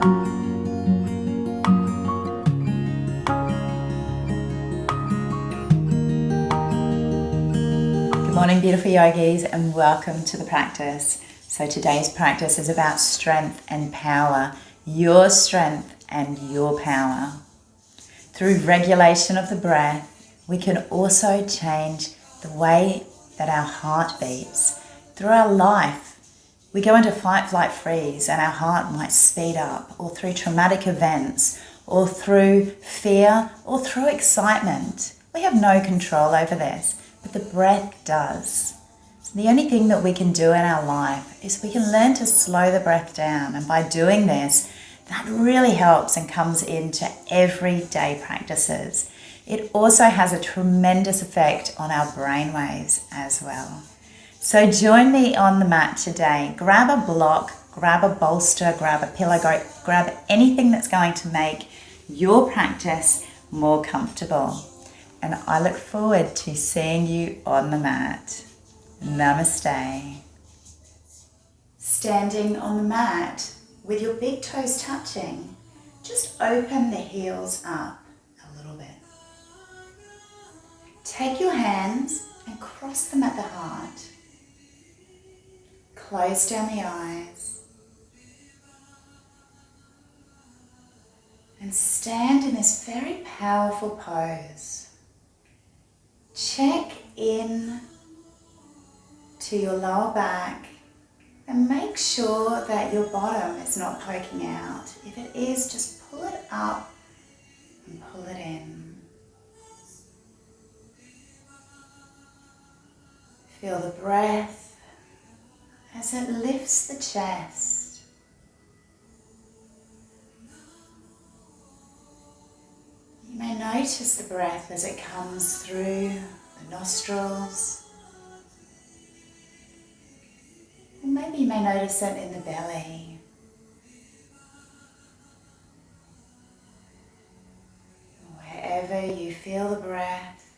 Good morning, beautiful yogis, and welcome to the practice. So today's practice is about strength and power, your strength and your power. Through regulation of the breath, we can also change the way that our heart beats. Through our life, we go into fight, flight, freeze, and our heart might speed up, or through traumatic events, or through fear, or through excitement. We have no control over this, but the breath does. So the only thing that we can do in our life is we can learn to slow the breath down, and by doing this, that really helps and comes into everyday practices. It also has a tremendous effect on our brainwaves as well. So join me on the mat today. Grab a block, grab a bolster, grab a pillow, grab anything that's going to make your practice more comfortable. And I look forward to seeing you on the mat. Namaste. Standing on the mat with your big toes touching, just open the heels up a little bit. Take your hands and cross them at the heart. Close down the eyes. And stand in this very powerful pose. Check in to your lower back and make sure that your bottom is not poking out. If it is, just pull it up and pull it in. Feel the breath as it lifts the chest. You may notice the breath as it comes through the nostrils. Or maybe you may notice it in the belly. Wherever you feel the breath,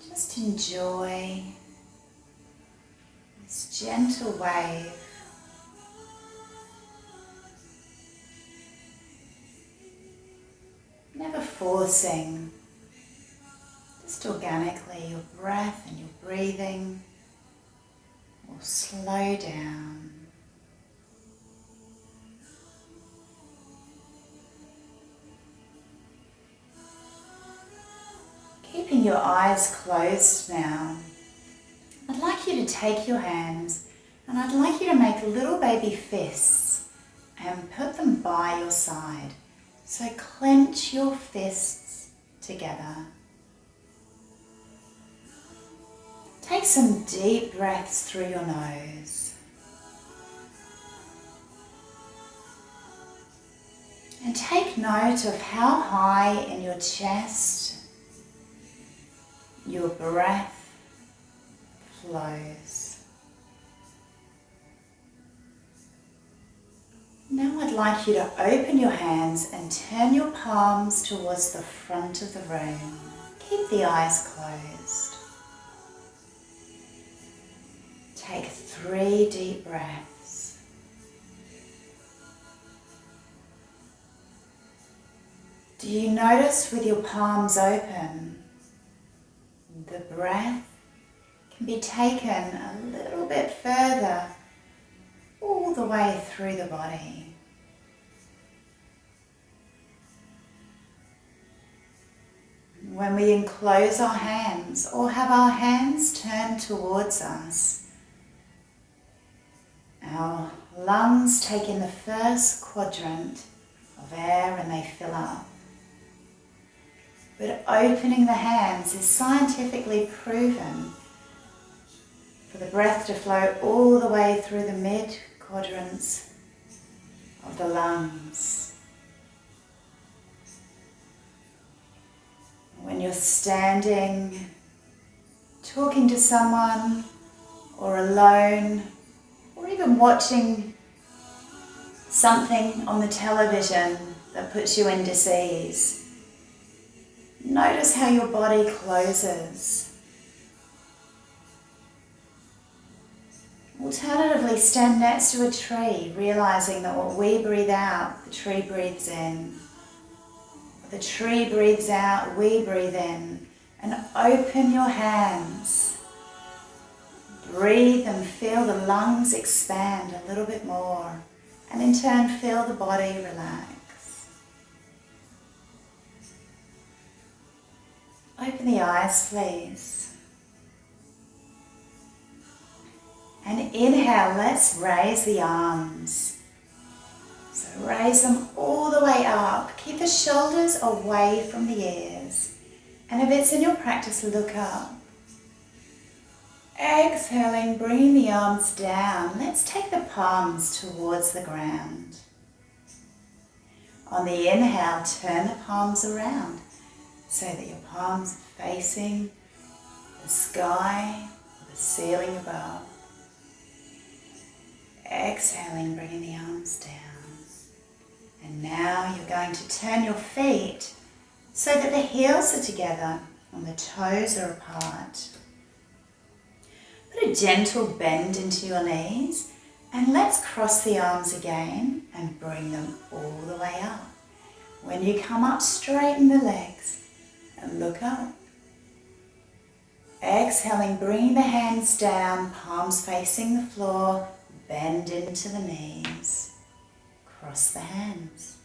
just enjoy this gentle wave. Never forcing, just organically your breath and your breathing will slow down. Keeping your eyes closed now, I'd like you to take your hands and I'd like you to make little baby fists and put them by your side. So clench your fists together. Take some deep breaths through your nose. And take note of how high in your chest your breath flows. Now I'd like you to open your hands and turn your palms towards the front of the room. Keep the eyes closed. Take 3 deep breaths. Do you notice with your palms open, the breath can be taken a little bit further all the way through the body. When we enclose our hands or have our hands turned towards us, our lungs take in the first quadrant of air and they fill up. But opening the hands is scientifically proven for the breath to flow all the way through the mid-quadrants of the lungs. When you're standing, talking to someone, or alone, or even watching something on the television that puts you into ease, notice how your body closes. Alternatively, stand next to a tree, realizing that what we breathe out, the tree breathes in. What the tree breathes out, we breathe in. And open your hands. Breathe and feel the lungs expand a little bit more. And in turn, feel the body relax. Open the eyes, please. And inhale, let's raise the arms. So raise them all the way up. Keep the shoulders away from the ears. And if it's in your practice, look up. Exhaling, bringing the arms down. Let's take the palms towards the ground. On the inhale, turn the palms around so that your palms are facing the sky, or the ceiling above. Exhaling, bringing the arms down. And now you're going to turn your feet so that the heels are together and the toes are apart. Put a gentle bend into your knees and let's cross the arms again and bring them all the way up. When you come up, straighten the legs and look up. Exhaling, bring the hands down, palms facing the floor. Bend into the knees, cross the hands.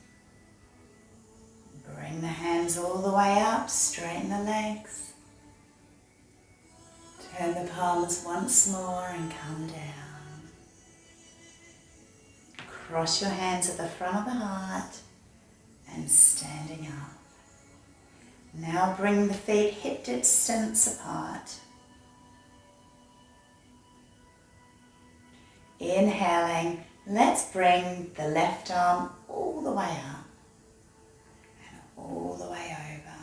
Bring the hands all the way up, straighten the legs. Turn the palms once more and come down. Cross your hands at the front of the heart and standing up. Now bring the feet hip distance apart. Inhaling, let's bring the left arm all the way up and all the way over.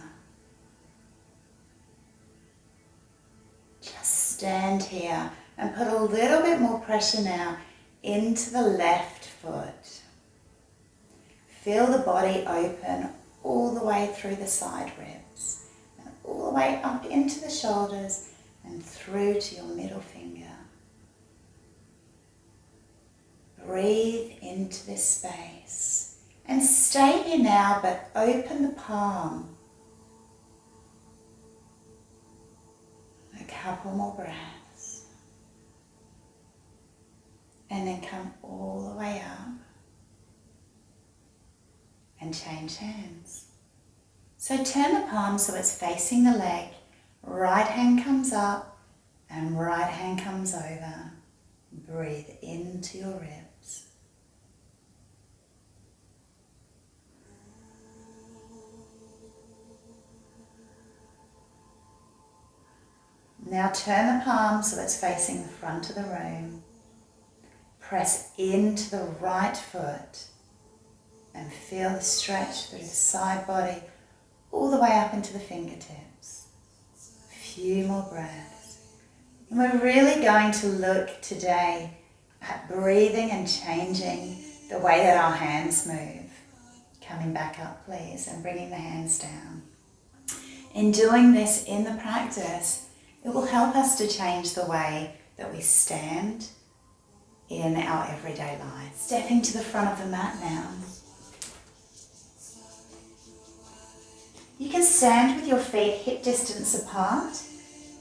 Just stand here and put a little bit more pressure now into the left foot. Feel the body open all the way through the side ribs and all the way up into the shoulders and through to your middle finger. Breathe into this space and stay here now, but open the palm. A couple more breaths. And then come all the way up and change hands. So turn the palm so it's facing the leg. Right hand comes up and right hand comes over. Breathe into your ribs. Now turn the palm so it's facing the front of the room. Press into the right foot and feel the stretch through the side body all the way up into the fingertips. A few more breaths. And we're really going to look today at breathing and changing the way that our hands move. Coming back up, please, and bringing the hands down. In doing this in the practice, it will help us to change the way that we stand in our everyday life. Stepping to the front of the mat now. You can stand with your feet hip distance apart,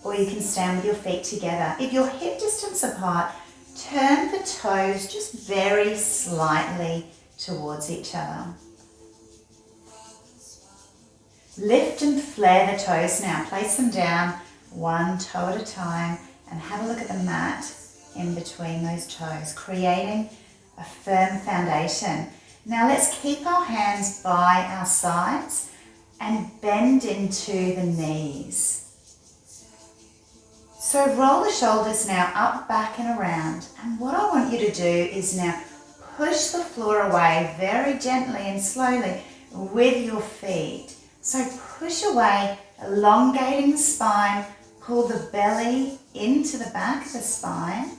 or you can stand with your feet together. If you're hip distance apart, turn the toes just very slightly towards each other. Lift and flare the toes now. Place them down one toe at a time and have a look at the mat in between those toes, creating a firm foundation. Now let's keep our hands by our sides and bend into the knees. So roll the shoulders now up, back and around. And what I want you to do is now push the floor away very gently and slowly with your feet. So push away, elongating the spine, pull the belly into the back of the spine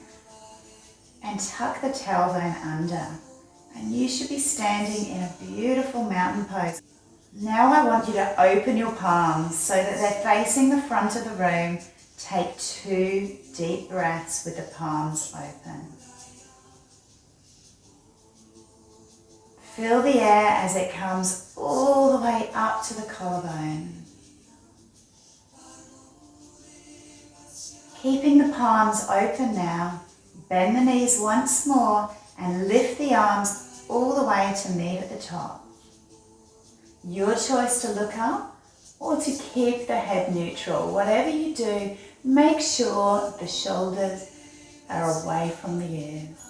and tuck the tailbone under. And you should be standing in a beautiful mountain pose. Now I want you to open your palms so that they're facing the front of the room. Take 2 deep breaths with the palms open. Feel the air as it comes all the way up to the collarbone. Keeping the palms open now, bend the knees once more and lift the arms all the way to meet at the top. Your choice to look up or to keep the head neutral. Whatever you do, make sure the shoulders are away from the ears.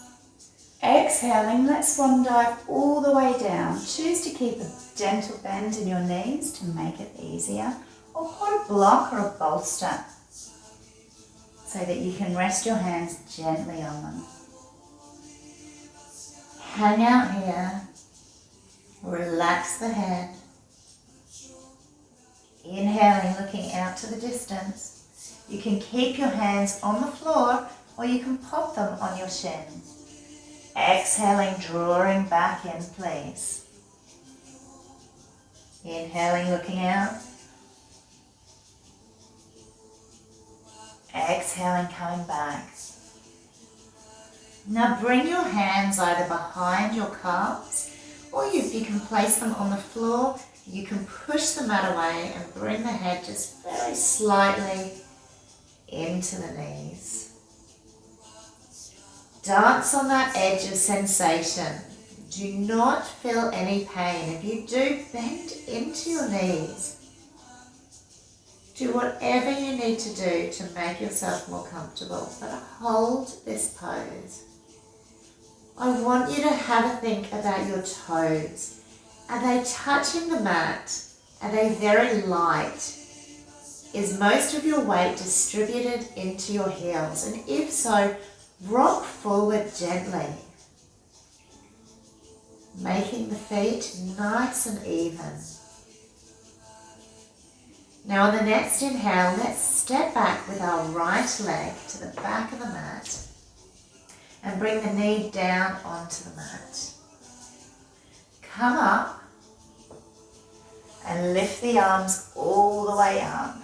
Exhaling, let swan dive all the way down. Choose to keep a gentle bend in your knees to make it easier, or put a block or a bolster so that you can rest your hands gently on them. Hang out here. Relax the head. Inhaling, looking out to the distance. You can keep your hands on the floor or you can pop them on your shins. Exhaling, drawing back in, please. Inhaling, looking out. Exhaling, coming back. Now bring your hands either behind your calves, or you can place them on the floor. You can push the mat away and bring the head just very slightly into the knees. Dance on that edge of sensation. Do not feel any pain. If you do, bend into your knees. Do whatever you need to do to make yourself more comfortable, but hold this pose. I want you to have a think about your toes. Are they touching the mat? Are they very light? Is most of your weight distributed into your heels? And if so, rock forward gently, making the feet nice and even. Now on the next inhale, let's step back with our right leg to the back of the mat and bring the knee down onto the mat. Come up and lift the arms all the way up.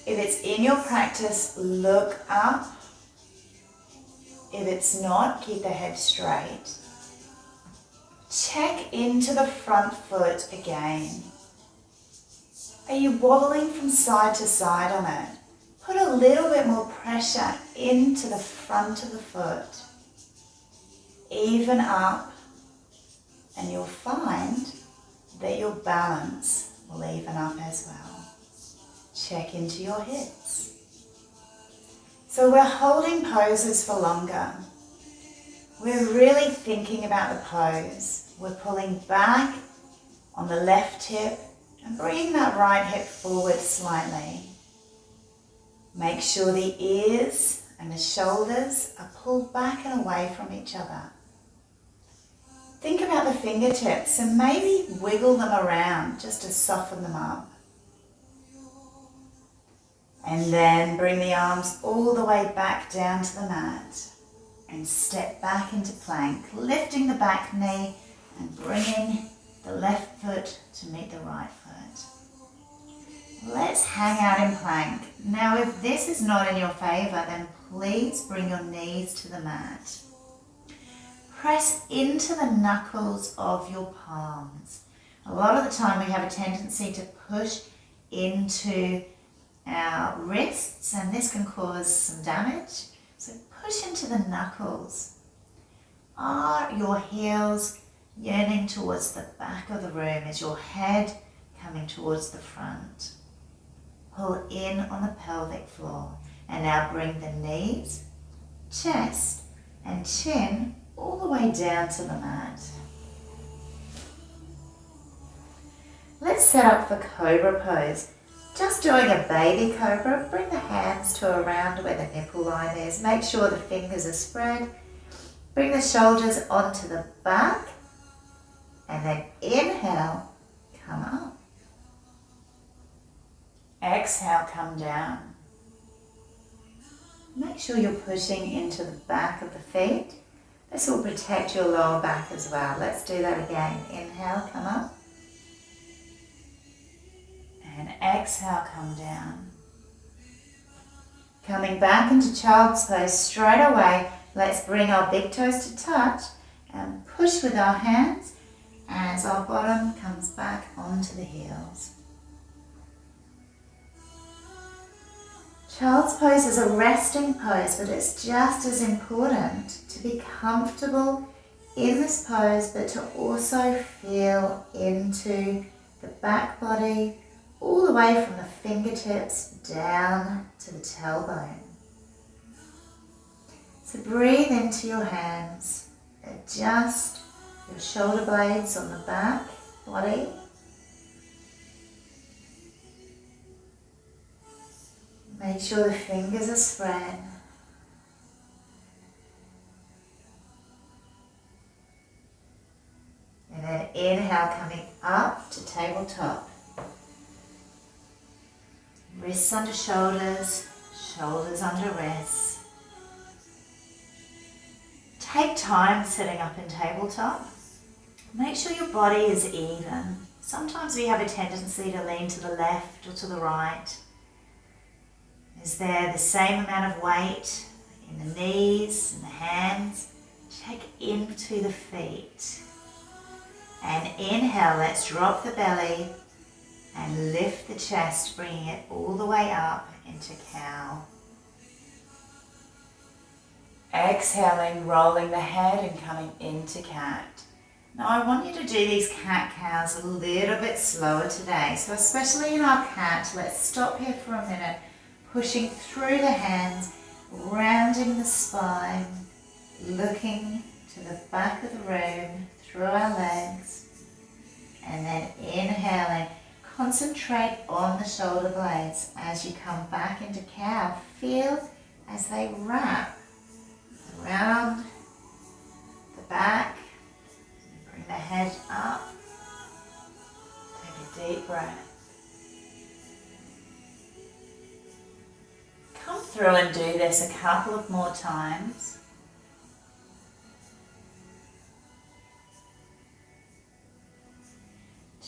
If it's in your practice, look up. If it's not, keep the head straight. Check into the front foot again. Are you wobbling from side to side on it? Put a little bit more pressure into the front of the foot. Even up, and you'll find that your balance will even up as well. Check into your hips. So we're holding poses for longer. We're really thinking about the pose. We're pulling back on the left hip and bringing that right hip forward slightly. Make sure the ears and the shoulders are pulled back and away from each other. Think about the fingertips and maybe wiggle them around just to soften them up. And then bring the arms all the way back down to the mat and step back into plank, lifting the back knee and bringing the left foot to meet the right foot. Let's hang out in plank. Now if this is not in your favor, then please bring your knees to the mat. Press into the knuckles of your palms. A lot of the time we have a tendency to push into our wrists, and this can cause some damage. So push into the knuckles. Are your heels yearning towards the back of the room? Is your head coming towards the front? Pull in on the pelvic floor. And now bring the knees, chest and chin all the way down to the mat. Let's set up for Cobra pose. Just doing a baby cobra, bring the hands to around where the nipple line is. Make sure the fingers are spread. Bring the shoulders onto the back. And then inhale, come up. Exhale, come down. Make sure you're pushing into the back of the feet. This will protect your lower back as well. Let's do that again. Inhale, come up. exhale, come down. Coming back into child's pose straight away, let's bring our big toes to touch and push with our hands as our bottom comes back onto the heels. Child's pose is a resting pose, but it's just as important to be comfortable in this pose, but to also feel into the back body, all the way from the fingertips down to the tailbone. So breathe into your hands, adjust your shoulder blades on the back body. Make sure the fingers are spread. And then inhale, coming up to tabletop. Wrists under shoulders, shoulders under wrists. Take time sitting up in tabletop. Make sure your body is even. Sometimes we have a tendency to lean to the left or to the right. Is there the same amount of weight in the knees and the hands? Check into the feet. And inhale, let's drop the belly and lift the chest, bringing it all the way up into cow. Exhaling, rolling the head and coming into cat. Now I want you to do these cat-cows a little bit slower today. So especially in our cat, let's stop here for a minute, pushing through the hands, rounding the spine, looking to the back of the room, through our legs, and then inhaling. Concentrate on the shoulder blades as you come back into cow. Feel as they wrap around the back. Bring the head up. Take a deep breath. Come through and do this a couple of more times.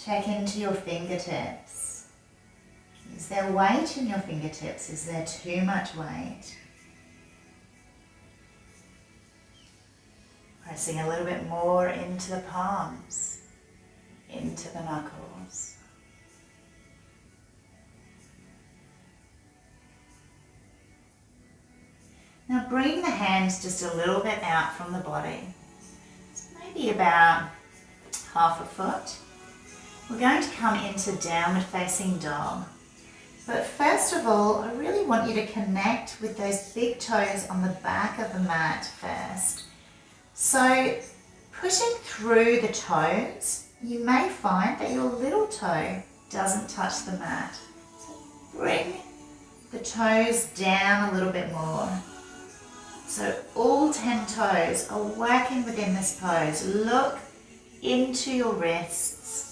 Check into your fingertips. Is there weight in your fingertips? Is there too much weight? Pressing a little bit more into the palms, into the knuckles. Now bring the hands just a little bit out from the body. It's maybe about half a foot. We're going to come into downward facing dog. But first of all, I really want you to connect with those big toes on the back of the mat first. So pushing through the toes, you may find that your little toe doesn't touch the mat. So bring the toes down a little bit more. So all 10 toes are working within this pose. Look into your wrists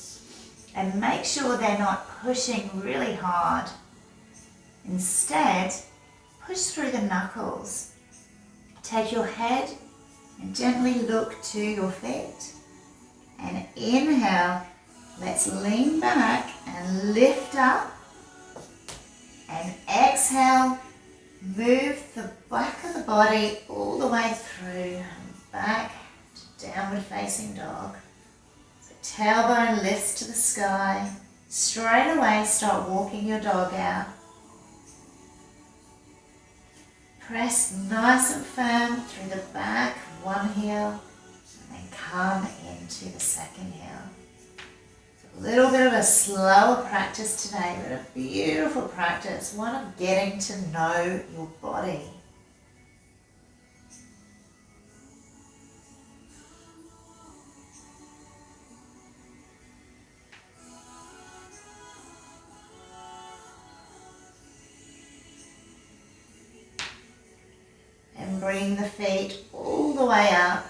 and make sure they're not pushing really hard. Instead, push through the knuckles. Take your head and gently look to your feet. And inhale, let's lean back and lift up. And exhale, move the back of the body all the way through and back to downward facing dog. So tailbone lifts to the sky. Straight away start walking your dog out. Press nice and firm through the back of one heel and then come into the second heel. A little bit of a slower practice today, but a beautiful practice, one of getting to know your body. And bring the feet all the way up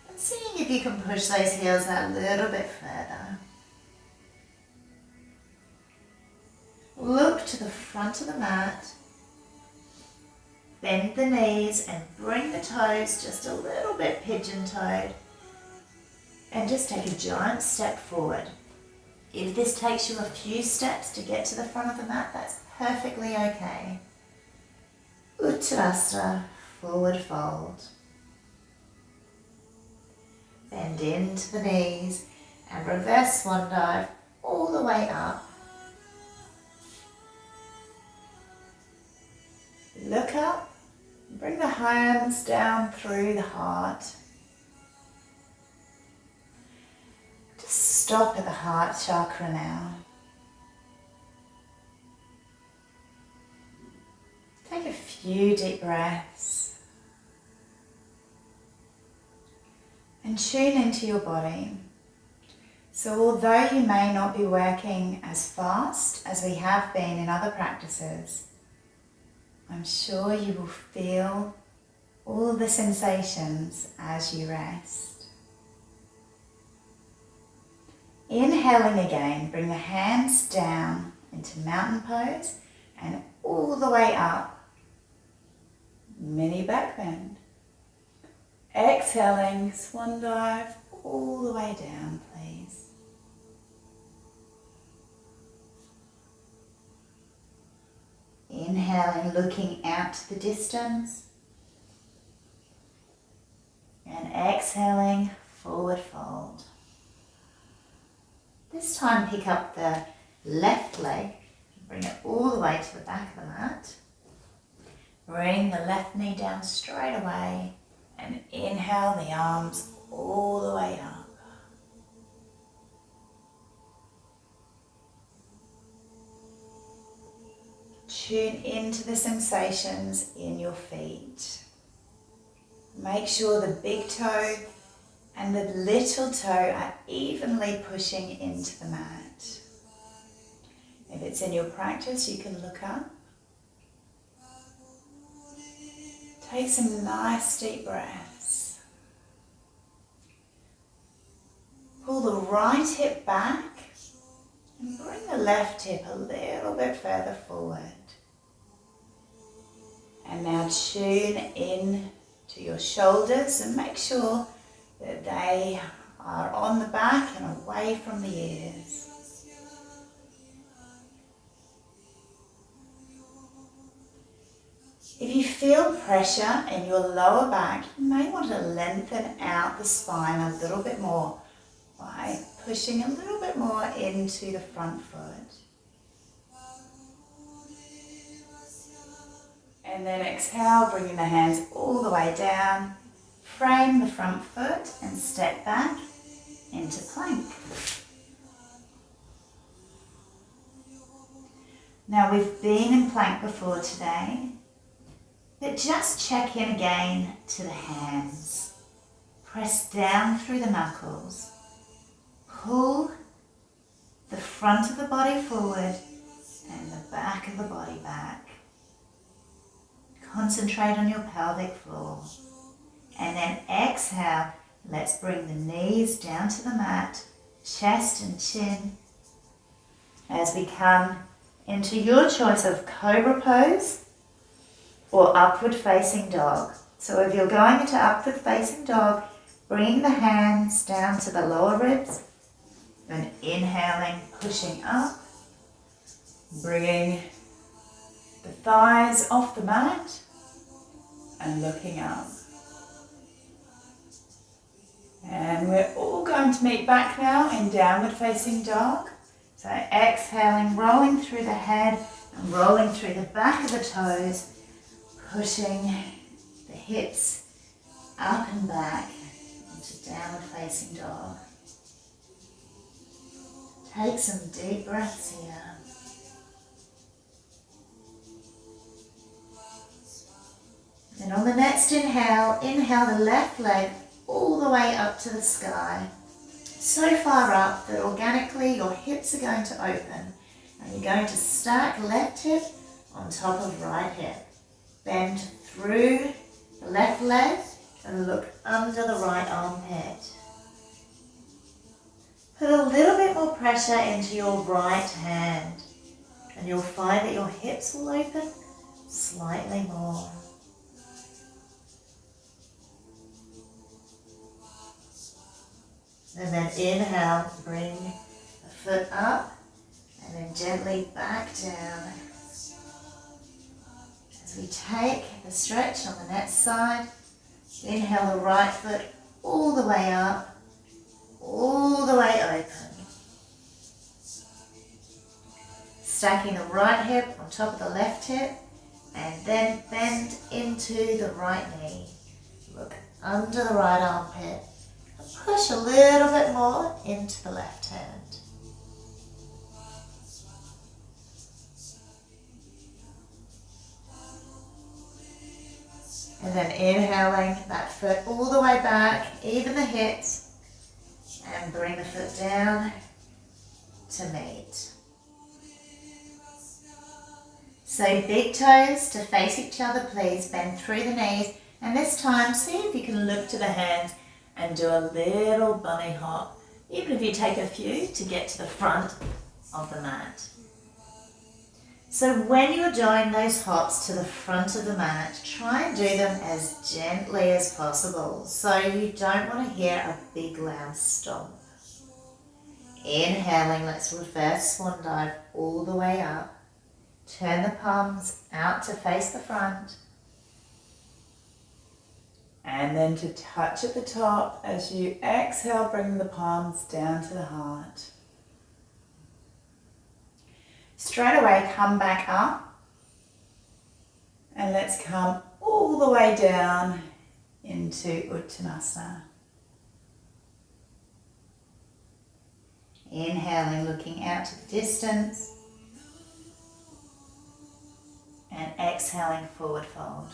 and seeing if you can push those heels a little bit further. Look to the front of the mat, bend the knees and bring the toes just a little bit pigeon-toed and just take a giant step forward. If this takes you a few steps to get to the front of the mat, that's perfectly okay. Uttanasana, forward fold. Bend into the knees and reverse swan dive all the way up. Look up, bring the hands down through the heart. Just stop at the heart chakra now. Take a few deep breaths and tune into your body. So although you may not be working as fast as we have been in other practices, I'm sure you will feel all the sensations as you rest. Inhaling again, bring the hands down into mountain pose and all the way up. Mini back bend. Exhaling, swan dive all the way down, please. Inhaling, looking out to the distance. And exhaling, forward fold. This time pick up the left leg, bring it all the way to the back of the mat. Bring the left knee down straight away and inhale the arms all the way up. Tune into the sensations in your feet. Make sure the big toe and the little toe are evenly pushing into the mat. If it's in your practice, you can look up. Take some nice deep breaths. Pull the right hip back and bring the left hip a little bit further forward. And now tune in to your shoulders and make sure that they are on the back and away from the ears. If you feel pressure in your lower back, you may want to lengthen out the spine a little bit more by pushing a little bit more into the front foot. And then exhale, bringing the hands all the way down. Frame the front foot and step back into plank. Now we've been in plank before today, but just check in again to the hands. Press down through the knuckles. Pull the front of the body forward and the back of the body back. Concentrate on your pelvic floor. And then exhale, let's bring the knees down to the mat, chest and chin, as we come into your choice of cobra pose or upward facing dog. So if you're going into upward facing dog, bring the hands down to the lower ribs and inhaling, pushing up, bringing the thighs off the mat and looking up. And we're all going to meet back now in downward facing dog. So exhaling, rolling through the head and rolling through the back of the toes, pushing the hips up and back into downward facing dog. Take some deep breaths here. And on the next inhale, inhale the left leg all the way up to the sky. So far up that organically your hips are going to open. And you're going to stack left hip on top of right hip. Bend through the left leg and look under the right armpit. Put a little bit more pressure into your right hand and you'll find that your hips will open slightly more. And then inhale, bring the foot up and then gently back down. As we take the stretch on the next side, inhale the right foot all the way up, all the way open. Stacking the right hip on top of the left hip and then bend into the right knee. Look under the right armpit and push a little bit more into the left hand. And then inhaling that foot all the way back, even the hips, and bring the foot down to meet. So big toes to face each other, please. Bend through the knees. And this time, see if you can look to the hands and do a little bunny hop. Even if you take a few to get to the front of the mat. So when you're doing those hops to the front of the mat, try and do them as gently as possible. So you don't want to hear a big loud stomp. Inhaling, let's reverse swan dive all the way up. Turn the palms out to face the front. And then to touch at the top as you exhale, bring the palms down to the heart. Straight away, come back up. And let's come all the way down into Uttanasana. Inhaling, looking out to the distance. And exhaling, forward fold.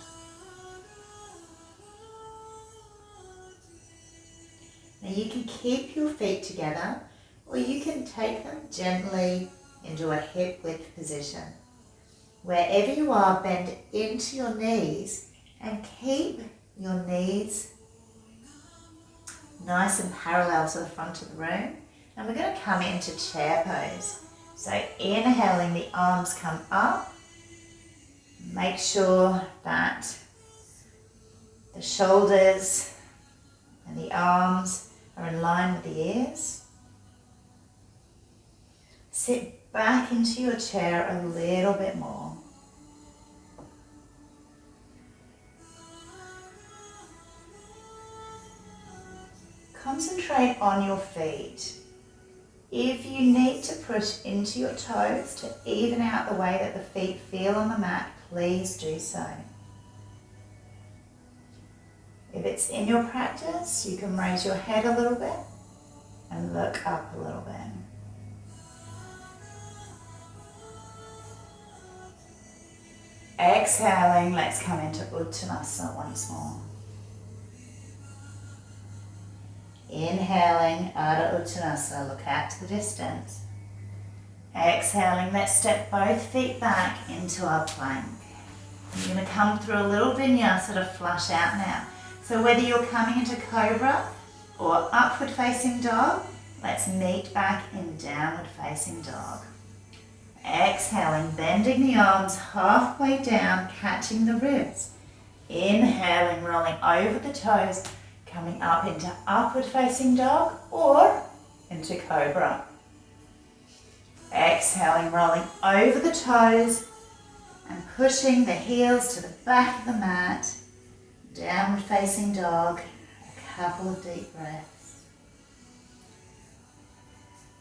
Now you can keep your feet together or you can take them gently into a hip width position. Wherever you are, bend into your knees and keep your knees nice and parallel to the front of the room. And we're going to come into chair pose. So inhaling, the arms come up. Make sure that the shoulders and the arms are in line with the ears. Sit back into your chair a little bit more. Concentrate on your feet. If you need to push into your toes to even out the way that the feet feel on the mat, please do so. If it's in your practice, you can raise your head a little bit and look up a little bit. Exhaling, let's come into Uttanasana once more. Inhaling, Ardha Uttanasana, look out to the distance. Exhaling, let's step both feet back into our plank. You're going to come through a little vinyasa to flush out now. So whether you're coming into cobra or upward facing dog, let's meet back in downward facing dog. Exhaling, bending the arms halfway down, catching the ribs. Inhaling, rolling over the toes, coming up into upward facing dog or into cobra. Exhaling, rolling over the toes and pushing the heels to the back of the mat. Downward facing dog, a couple of deep breaths.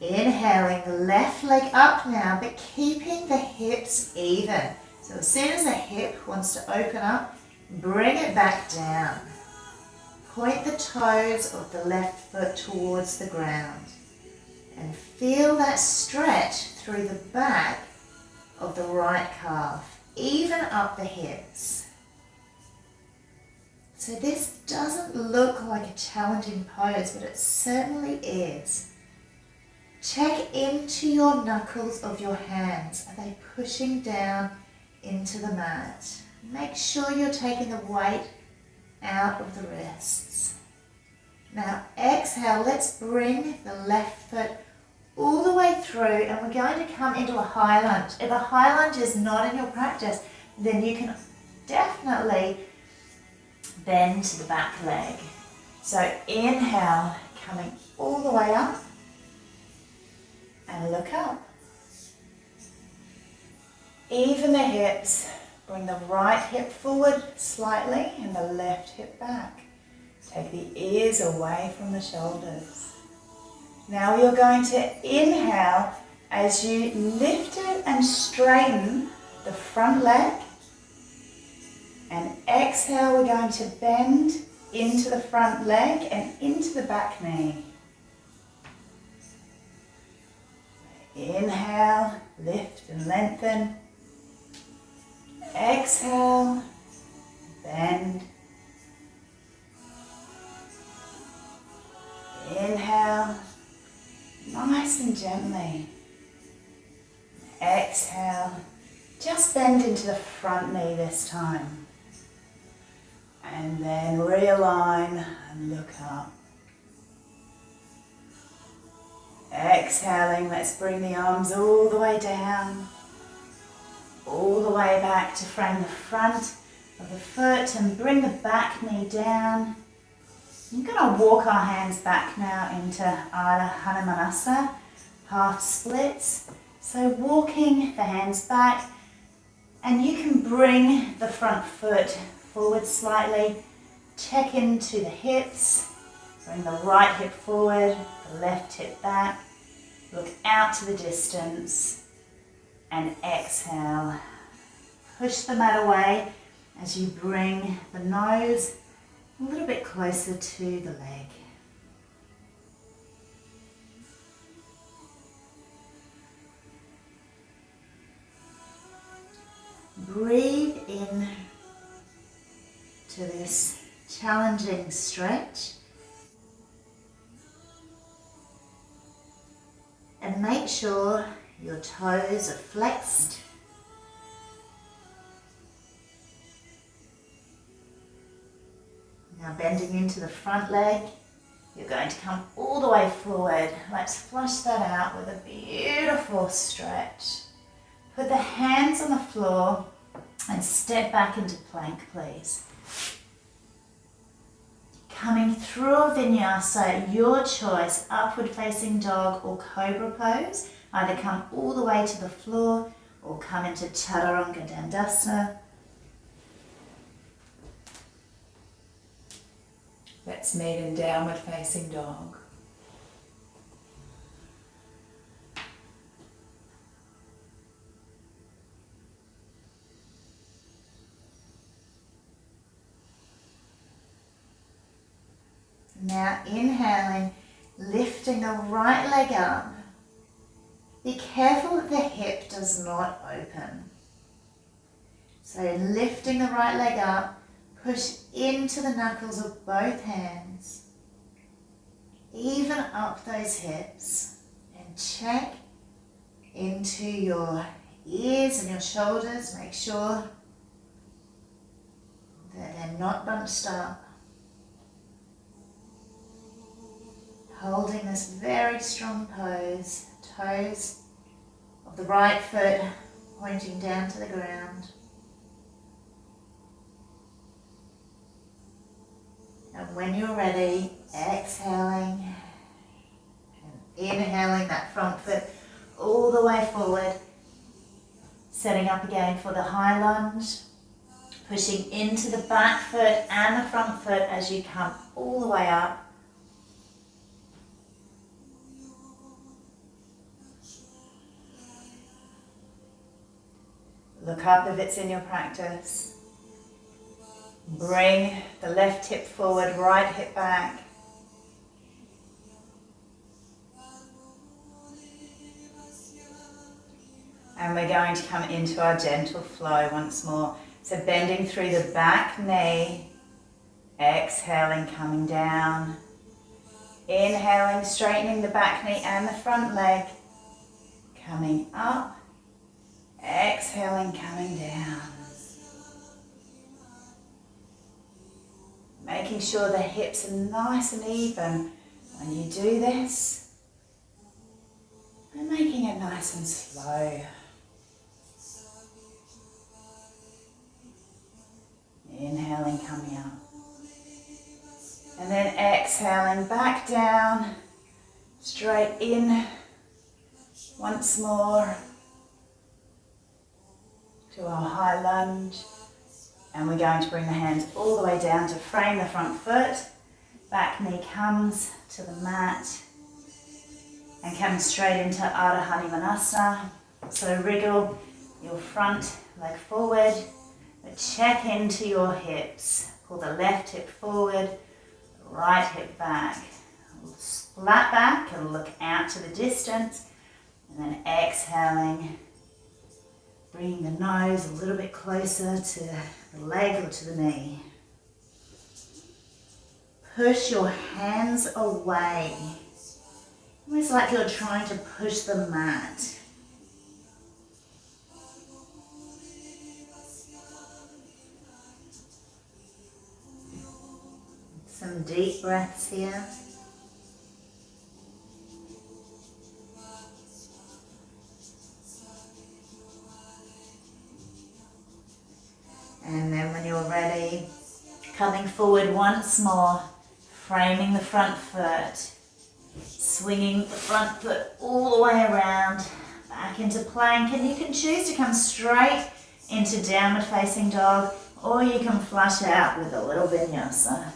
Inhaling, the left leg up now, but keeping the hips even. So as soon as the hip wants to open up, bring it back down. Point the toes of the left foot towards the ground. And feel that stretch through the back of the right calf, even up the hips. So this doesn't look like a challenging pose, but it certainly is. Check into your knuckles of your hands. Are they pushing down into the mat? Make sure you're taking the weight out of the wrists. Now exhale, let's bring the left foot all the way through and we're going to come into a high lunge. If a high lunge is not in your practice, then you can definitely bend to the back leg. So inhale, coming all the way up. and look up. Even the hips. Bring the right hip forward slightly and the left hip back. Take the ears away from the shoulders. Now you're going to inhale as you lift it and straighten the front leg. And exhale, we're going to bend into the front leg and into the back knee. Inhale, lift and lengthen. Exhale, bend. Inhale, nice and gently. Exhale, just bend into the front knee this time. And then realign and look up. Exhaling, let's bring the arms all the way down. All the way back to frame the front of the foot and bring the back knee down. I'm going to walk our hands back now into Hatha and Vinyasa, half splits. So walking the hands back, and you can bring the front foot forward slightly. Check into the hips. Bring the right hip forward, the left hip back. Look out to the distance and exhale. Push the mat away as you bring the nose a little bit closer to the leg. Breathe in to this challenging stretch. And make sure your toes are flexed. Now bending into the front leg, you're going to come all the way forward. Let's flush that out with a beautiful stretch. Put the hands on the floor and step back into plank, please. Coming through a vinyasa, your choice, upward facing dog or cobra pose. Either come all the way to the floor or come into chaturanga dandasana. Let's meet in downward facing dog. Now inhaling, lifting the right leg up. Be careful that the hip does not open. So lifting the right leg up, push into the knuckles of both hands. Even up those hips and check into your ears and your shoulders. Make sure that they're not bunched up. Holding this very strong pose, toes of the right foot pointing down to the ground. And when you're ready, exhaling and inhaling that front foot all the way forward. Setting up again for the high lunge. Pushing into the back foot and the front foot as you come all the way up. Look up if it's in your practice. Bring the left hip forward, right hip back. And we're going to come into our gentle flow once more. So bending through the back knee, exhaling, coming down. Inhaling, straightening the back knee and the front leg. Coming up. Exhaling, coming down. Making sure the hips are nice and even when you do this. And making it nice and slow. Inhaling, coming up. And then exhaling back down, straight in Once more to our high lunge. And we're going to bring the hands all the way down to frame the front foot. Back knee comes to the mat. And come straight into Hatha and Vinyasa. So wriggle your front leg forward. But check into your hips. Pull the left hip forward, right hip back. Flat back and look out to the distance. And then exhaling, bringing the nose a little bit closer to the leg or to the knee. Push your hands away. Almost like you're trying to push the mat. Some deep breaths here. And then when you're ready, coming forward once more, framing the front foot, swinging the front foot all the way around, back into plank, and you can choose to come straight into downward facing dog, or you can flush out with a little vinyasa.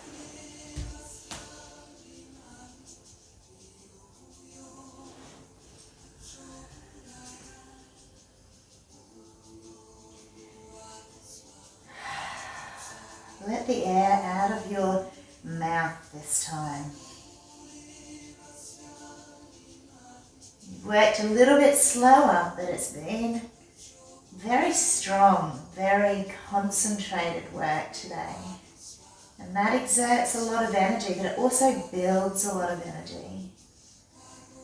Let the air out of your mouth this time. You've worked a little bit slower, but it's been very strong, very concentrated work today. And that exerts a lot of energy, but it also builds a lot of energy.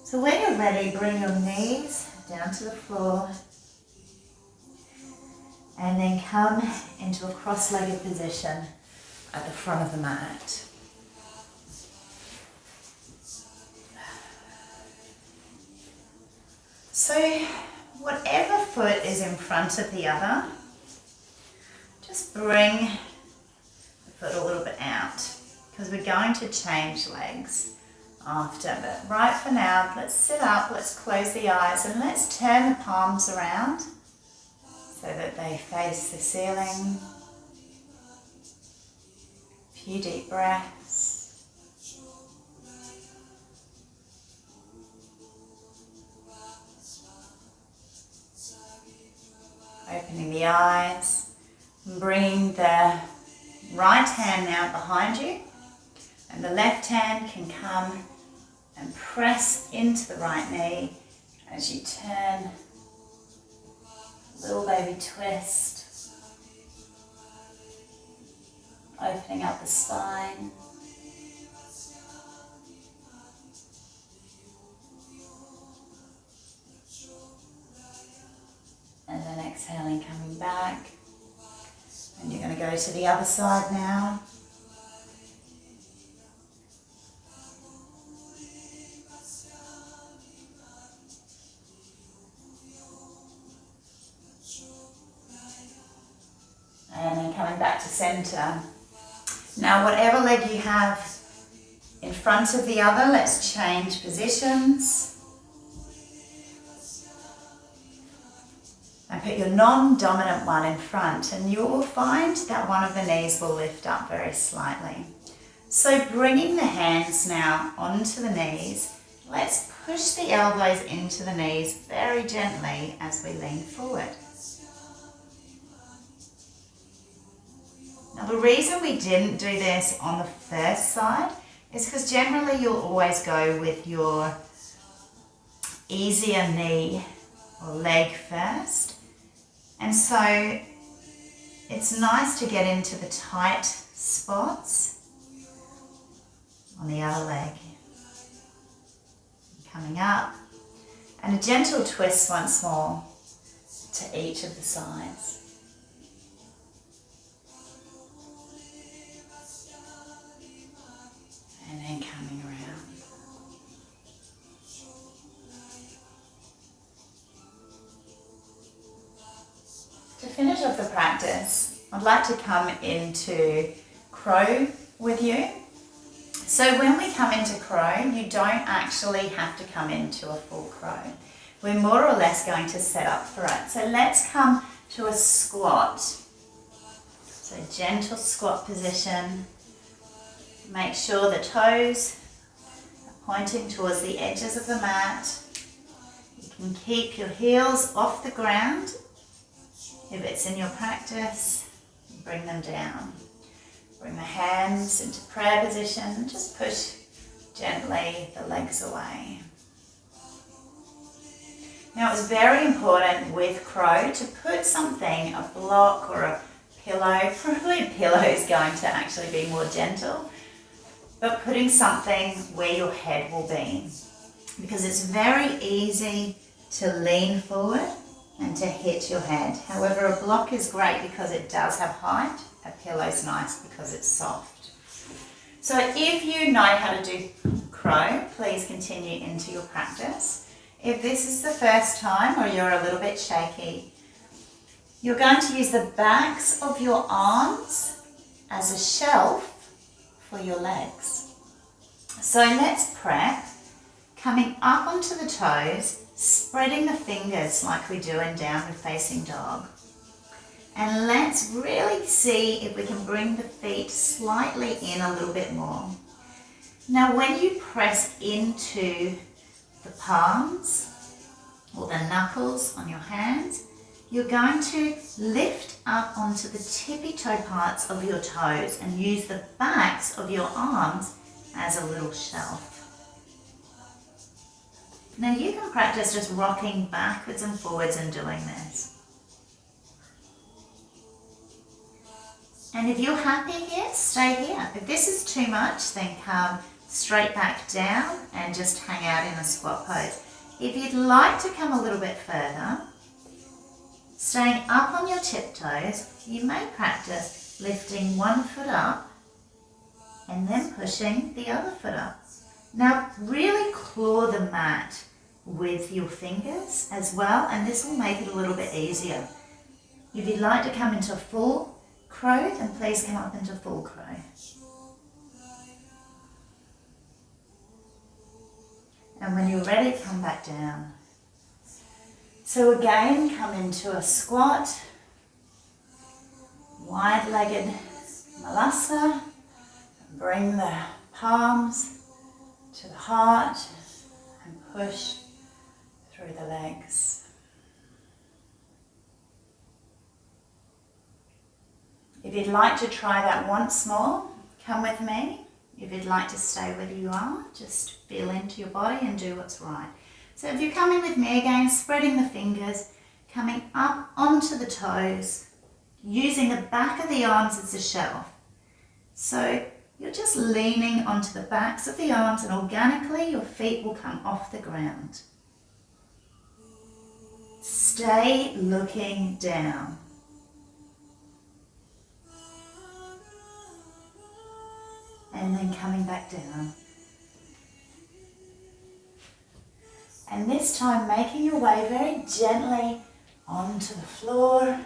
So when you're ready, bring your knees down to the floor. And then come into a cross-legged position at the front of the mat. So whatever foot is in front of the other, just bring the foot a little bit out, because we're going to change legs after. But right for now, let's sit up, let's close the eyes, and let's turn the palms around so that they face the ceiling. A few deep breaths. Opening the eyes, and bringing the right hand now behind you, and the left hand can come and press into the right knee as you turn. Little baby twist, opening up the spine. And then exhaling, coming back. And you're going to go to the other side now. And then coming back to center. Now whatever leg you have in front of the other, let's change positions. And put your non-dominant one in front, and you will find that one of the knees will lift up very slightly. So bringing the hands now onto the knees, let's push the elbows into the knees very gently as we lean forward. Now the reason we didn't do this on the first side is because generally you'll always go with your easier knee or leg first. And so it's nice to get into the tight spots on the other leg. Coming up, and a gentle twist once more to each of the sides. And then coming around. To finish off the practice, I'd like to come into crow with you. So when we come into crow, you don't actually have to come into a full crow. we're more or less going to set up for it. So let's come to a squat. So gentle squat position. Make sure the toes are pointing towards the edges of the mat. You can keep your heels off the ground. If it's in your practice, bring them down. Bring the hands into prayer position. Just push gently the legs away. Now it's very important with crow to put something, a block or a pillow, probably a pillow is going to actually be more gentle, but putting something where your head will be, because it's very easy to lean forward and to hit your head. However, a block is great because it does have height. A pillow's nice because it's soft. So if you know how to do crow, please continue into your practice. If this is the first time or you're a little bit shaky, you're going to use the backs of your arms as a shelf for your legs. So let's prep, coming up onto the toes, spreading the fingers like we do in downward facing dog. And let's really see if we can bring the feet slightly in a little bit more. Now when you press into the palms or the knuckles on your hands, you're going to lift up onto the tippy toe parts of your toes and use the backs of your arms as a little shelf. Now you can practice just rocking backwards and forwards and doing this. And if you're happy here, stay here. If this is too much, then come straight back down and just hang out in a squat pose. If you'd like to come a little bit further, staying up on your tiptoes, you may practice lifting one foot up and then pushing the other foot up. Now really claw the mat with your fingers as well, and this will make it a little bit easier. If you'd like to come into full crow, then please come up into full crow. And when you're ready, come back down. So again, come into a squat, wide-legged Malasana. Bring the palms to the heart and push through the legs. If you'd like to try that once more, come with me. If you'd like to stay where you are, just feel into your body and do what's right. So if you're coming with me again, spreading the fingers, coming up onto the toes, using the back of the arms as a shelf. So you're just leaning onto the backs of the arms and organically your feet will come off the ground. Stay looking down. And then coming back down. And this time making your way very gently onto the floor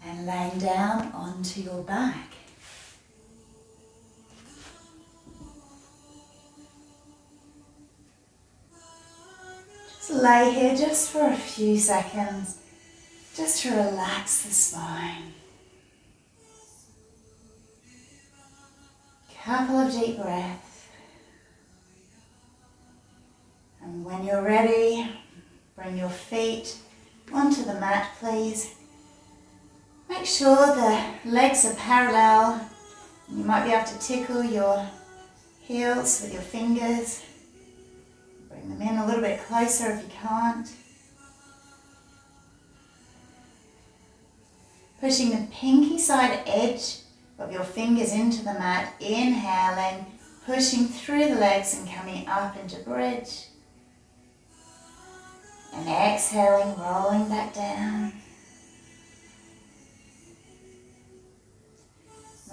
and laying down onto your back. Just lay here just for a few seconds, just to relax the spine. Couple of deep breaths. And when you're ready, bring your feet onto the mat, please. Make sure the legs are parallel. You might be able to tickle your heels with your fingers. Bring them in a little bit closer if you can't. Pushing the pinky side edge of your fingers into the mat, inhaling, pushing through the legs and coming up into bridge. And exhaling, rolling back down.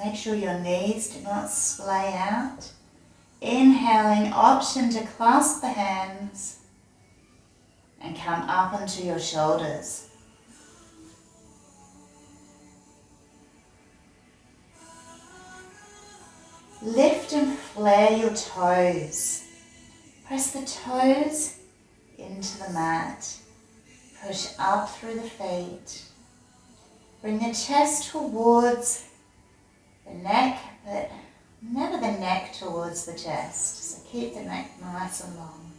Make sure your knees do not splay out. Inhaling, option to clasp the hands and come up onto your shoulders. Lift and flare your toes. Press the toes into the mat. Push up through the feet. Bring the chest towards the neck, but never the neck towards the chest. So keep the neck nice and long.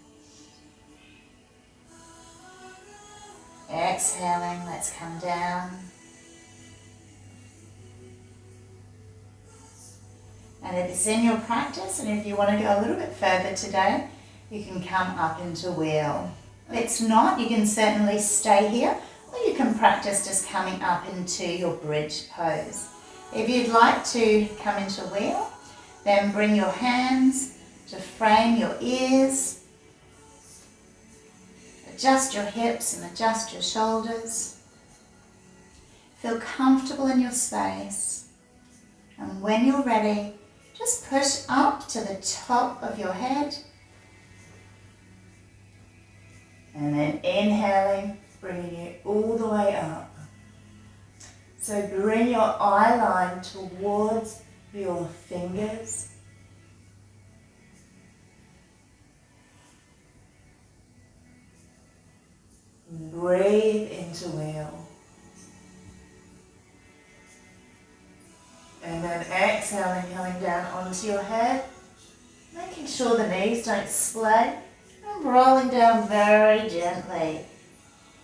Exhaling, let's come down. And if it's in your practice, and if you want to go a little bit further today, you can come up into wheel. If it's not, you can certainly stay here, or you can practice just coming up into your bridge pose. If you'd like to come into wheel, then bring your hands to frame your ears. Adjust your hips and adjust your shoulders. Feel comfortable in your space. And when you're ready, just push up to the top of your head. And then inhaling, bringing you all the way up. So bring your eye line towards your fingers. Breathe into wheel. And then exhaling, coming down onto your head. Making sure the knees don't splay. And rolling down very gently.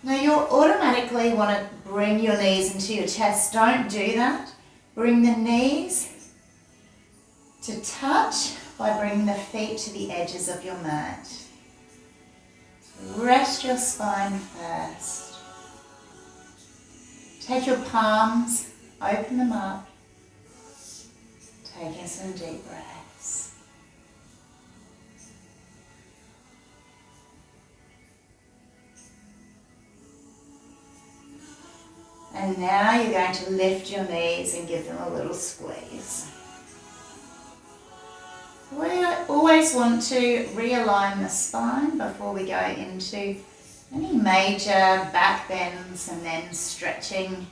Now you'll automatically want to bring your knees into your chest. Don't do that. Bring the knees to touch by bringing the feet to the edges of your mat. So rest your spine first. Take your palms, open them up. Taking some deep breaths. And now you're going to lift your knees and give them a little squeeze. We always want to realign the spine before we go into any major back bends and then stretching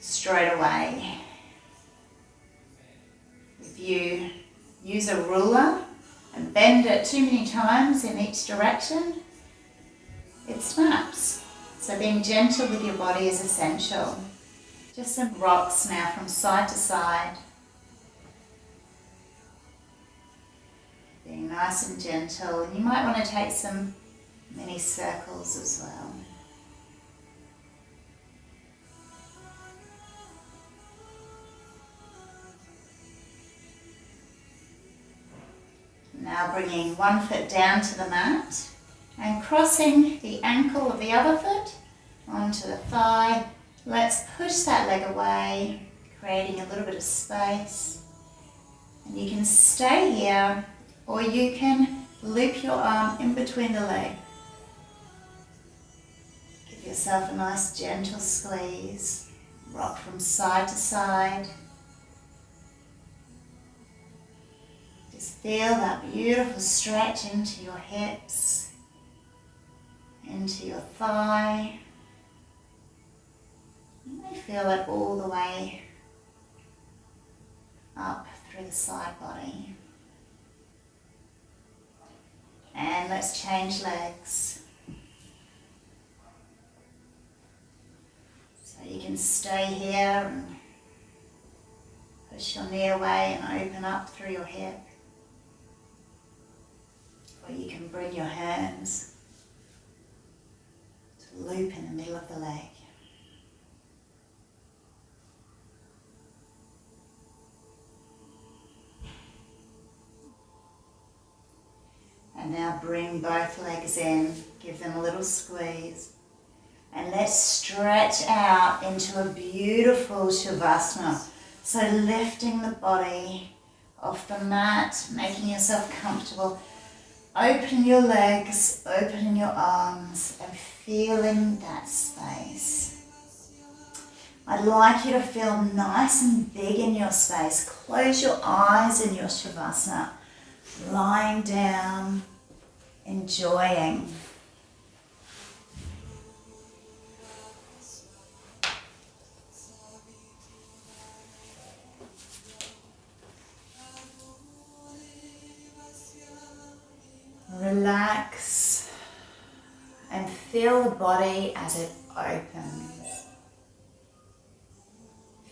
straight away. If you use a ruler and bend it too many times in each direction, it snaps. So being gentle with your body is essential. Just some rocks now from side to side. Being nice and gentle. And you might want to take some mini circles as well. Now bringing one foot down to the mat and crossing the ankle of the other foot onto the thigh. Let's push that leg away, creating a little bit of space. And you can stay here, or you can loop your arm in between the leg. Give yourself a nice gentle squeeze. Rock from side to side. Just feel that beautiful stretch into your hips, into your thigh. You may feel it all the way up through the side body. And let's change legs. So you can stay here and push your knee away and open up through your hip. Or you can bring your hands to loop in the middle of the leg. And now bring both legs in, give them a little squeeze. And let's stretch out into a beautiful Shavasana. So lifting the body off the mat, making yourself comfortable. Opening your legs, opening your arms, and feeling that space. I'd like you to feel nice and big in your space. Close your eyes in your Shavasana. Lying down, enjoying. Relax feel the body as it opens.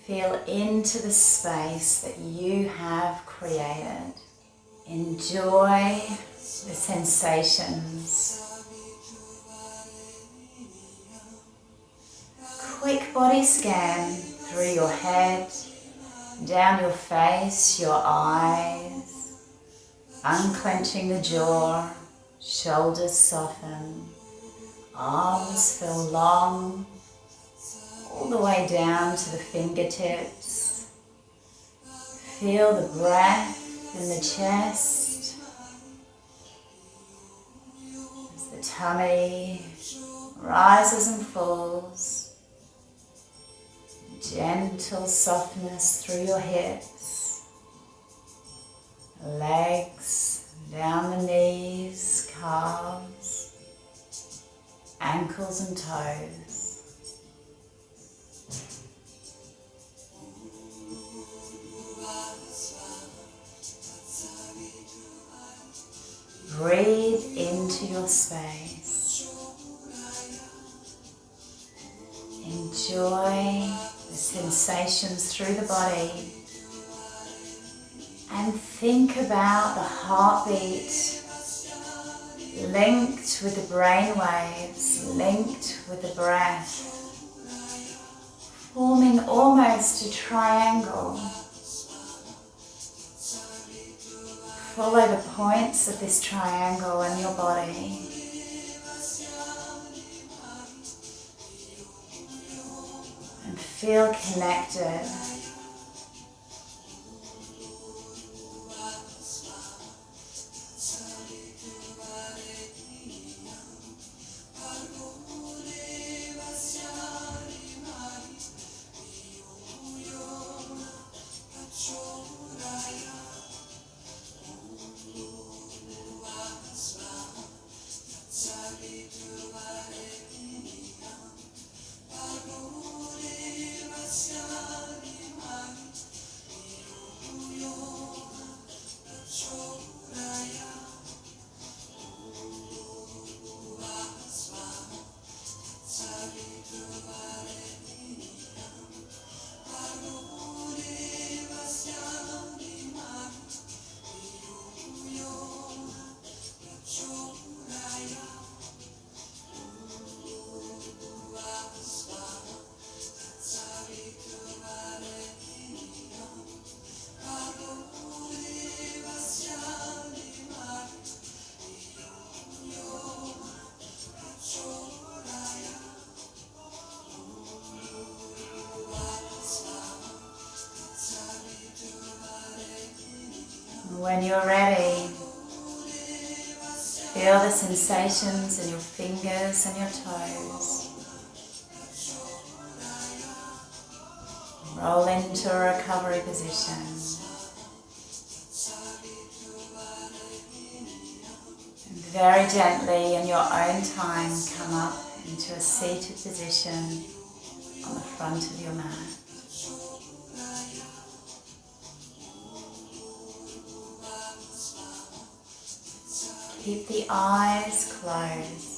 Feel into the space that you have created. Enjoy the sensations. Quick body scan through your head, down your face, your eyes, unclenching the jaw, shoulders soften, arms feel long, all the way down to the fingertips. Feel the breath in the chest, as the tummy rises and falls. Gentle softness through your hips, legs, down the knees, calves, ankles and toes. Breathe into your space. Enjoy the sensations through the body and think about the heartbeat linked with the brain waves, linked with the breath, forming almost a triangle. Follow the points of this triangle in your body. Feel connected. When you're ready, feel the sensations in your fingers and your toes. Roll into a recovery position. And very gently, in your own time, come up into a seated position on the front of your mat. Keep the eyes closed.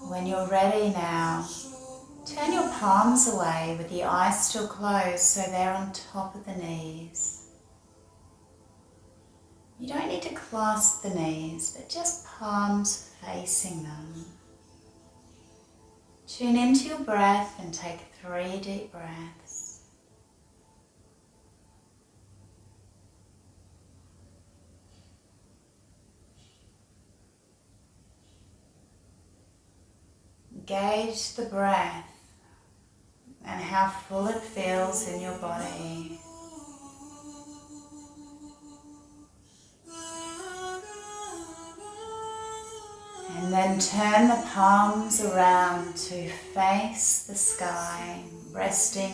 When you're ready now, turn your palms away with the eyes still closed so they're on top of the knees. You don't need to clasp the knees, but just palms facing them. Tune into your breath and take 3 deep breaths. Gauge the breath and how full it feels in your body. And then turn the palms around to face the sky, resting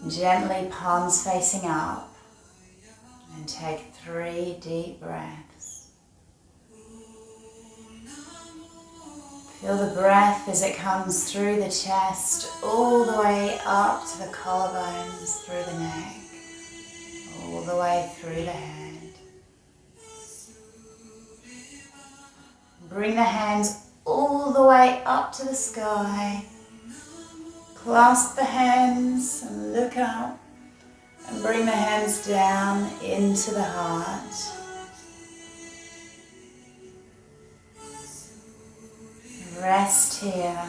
Gently palms facing up, and take 3 deep breaths. Feel the breath as it comes through the chest, all the way up to the collarbones, through the neck, all the way through the head. Bring the hands all the way up to the sky. Clasp the hands and look up, and bring the hands down into the heart. Rest here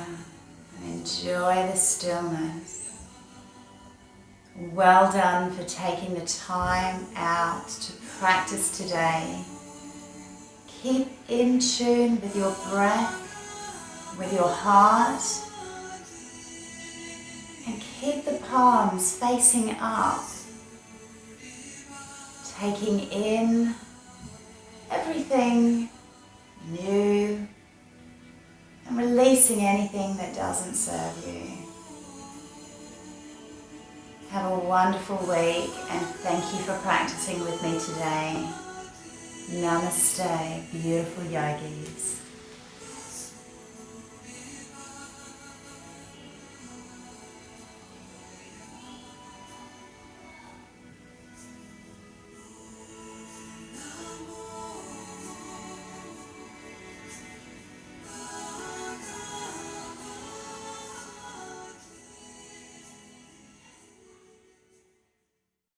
and enjoy the stillness. Well done for taking the time out to practice today. Keep in tune with your breath, with your heart, and keep the palms facing up, taking in everything new and releasing anything that doesn't serve you. Have a wonderful week, and thank you for practicing with me today. Namaste, beautiful yogis.